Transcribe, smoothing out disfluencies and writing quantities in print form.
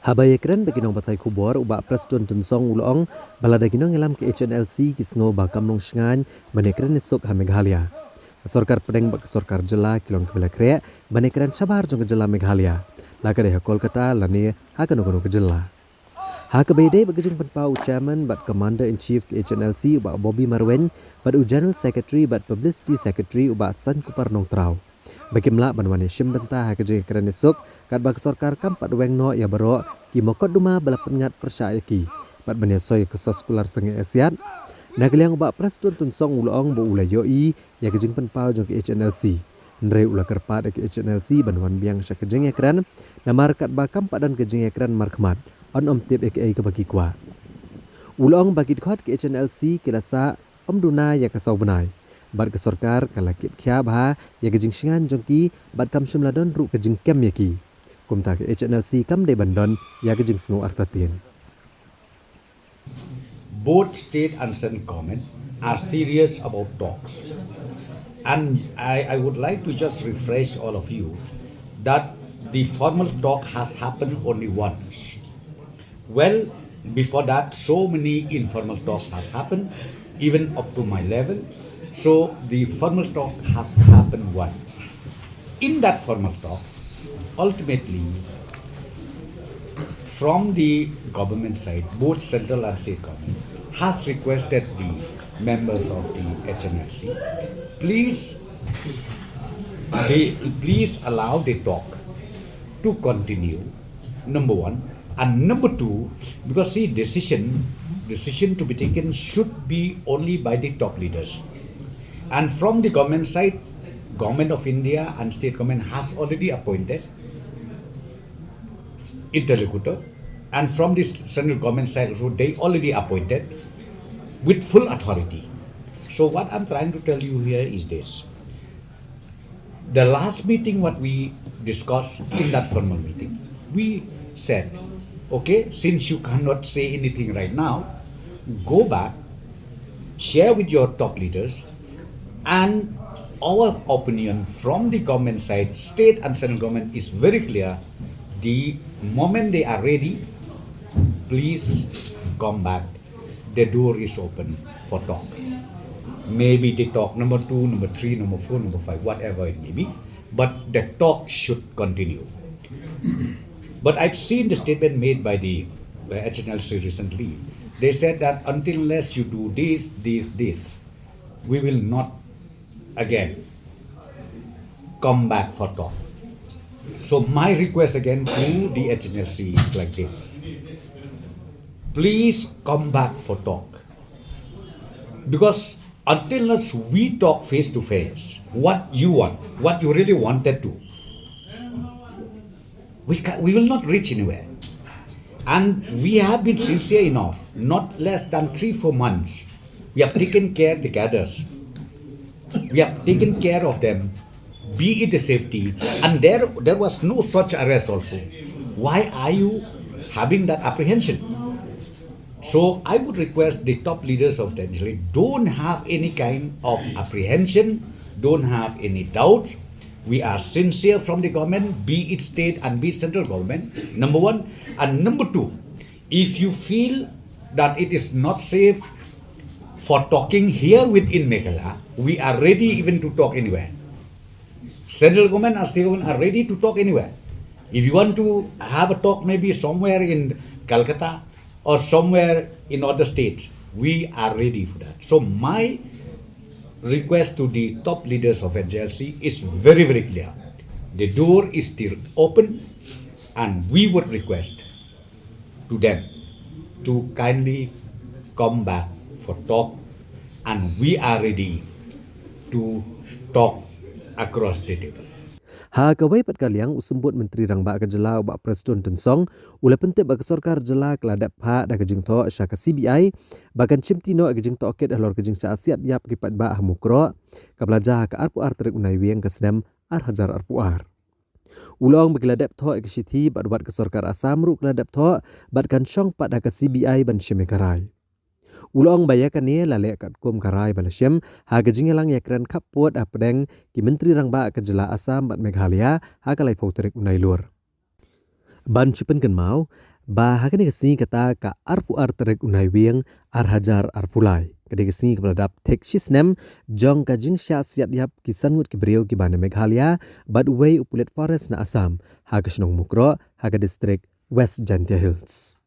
Habayekren bagi nong batai kubor ubak Preston Tensong ulong balada ginong ngelam ke HNLC kisngo bakam nong shngan banekren esok ha Meghalaya. Sorkar Pdeng Sorkar Jylla kilong kebela krek banekren shabar jong ke Jylla Meghalaya. Laka deha Kolkata lani ha kano ke Jylla. Ha kebaidai bagi jeng penpau chairman bat commander in chief ke HNLC ubak Bobby Marwen bat general secretary bat publicity secretary ubak San Kupar nong trau. Bagi melak banwani shim bentah ha kejeng keren esok kat bak sorkar kampat weng no ya baro ki mokot duma bala pengat persaya ki bat bania soy ke sekolah sengi Asiat nagaliang ubak Preston Tensong ulong bo ulai yoi ya kejeng penpau jong ke HNLC ndre ula kerpat ke HNLC banwan biang sya kejeng ekran namar kat bak kampat dan kejeng ekran markmat on tip aka ke bagi kwa ulong bagi khot ke HNLC kilasa duna ya kasau benai bat ke sorkar kalakit kya bha ya kejing shingan jongki bat kam shumladon ru kejing kem yaki kumta ke HNLC kam de bandon ya kejing sngo artatin. Both state and central government are serious about talks, and I would like to just refresh all of you that the formal talk has happened only once. Well, before that, so many informal talks has happened, even up to my level. So the formal talk has happened once. In that formal talk, ultimately, from the government side, both central and state government has requested the members of the HNLC, please allow the talk to continue, number one. And number two, because the decision to be taken should be only by the top leaders. And from the government side, Government of India and state government has already appointed interlocutor. And from the central government side also, they already appointed with full authority. So what I'm trying to tell you here is this. The last meeting what we discussed in that formal meeting, we said, okay, since you cannot say anything right now, go back, share with your top leaders, and our opinion from the government side, state and central government is very clear. The moment they are ready, please come back. The door is open for talk. Maybe they talk number 2, number 3, number 4, number 5, whatever it may be, but the talk should continue. But I've seen the statement made by the HNLC recently. They said that until unless you do this, we will not again come back for talk. So my request again to the HNLC is like this. Please come back for talk. Because until unless we talk face to face, what you want, what you really wanted to, we will not reach anywhere. And we have been sincere enough, not less than 3-4 months. We have taken care of the cadres. We have taken care of them, be it the safety, and there was no such arrest also. Why are you having that apprehension? So I would request the top leaders of the country, don't have any kind of apprehension, don't have any doubts. We are sincere from the government, be it state and be it central government, number one. And number two, if you feel that it is not safe for talking here within Meghalaya, we are ready even to talk anywhere. Central government and state government are ready to talk anywhere. If you want to have a talk maybe somewhere in Calcutta or somewhere in other states, we are ready for that. So my request to the top leaders of HNLC is very, very clear. The door is still open, and we would request to them to kindly come back for talk, and we are ready to talk across the table. Ha kawai pat kaliang usembut menteri rang ba ke Jylla ubak Preston Tensong ula pentep bak Sorkar Jylla keladap ha da kejing to sya ke CBI bahkan cimtino kejing to oket halor kejing sa asiat yap kipat ba hamukro ka belajar ke arpu ar trek unai wieng ke senam ar hajar arpu ar ulong bekeladap to ke siti bat ke Sorkar Asam ru keladap to bat kan syong pat da ke CBI ban syemekarai ulong bayakan ni lalek kat kum karai balasem ha kejing elang yakran kapot apdeng ki menteri rang ba ke Jylla Asam bat Meghalaya ha kalai pau trek unai lur ban chupen kan mau Ba hakani kesi kata ka arpu ar terek unai wieng ar hajar ar pulai. Kadi kesi kebeladap tek shisnem jong ka jingsya siat yap kisangut ki beriau ki bana Meghalaya bad way upulet forest na Assam ha ka Snong Mukro ha ka distrik West Jantia Hills.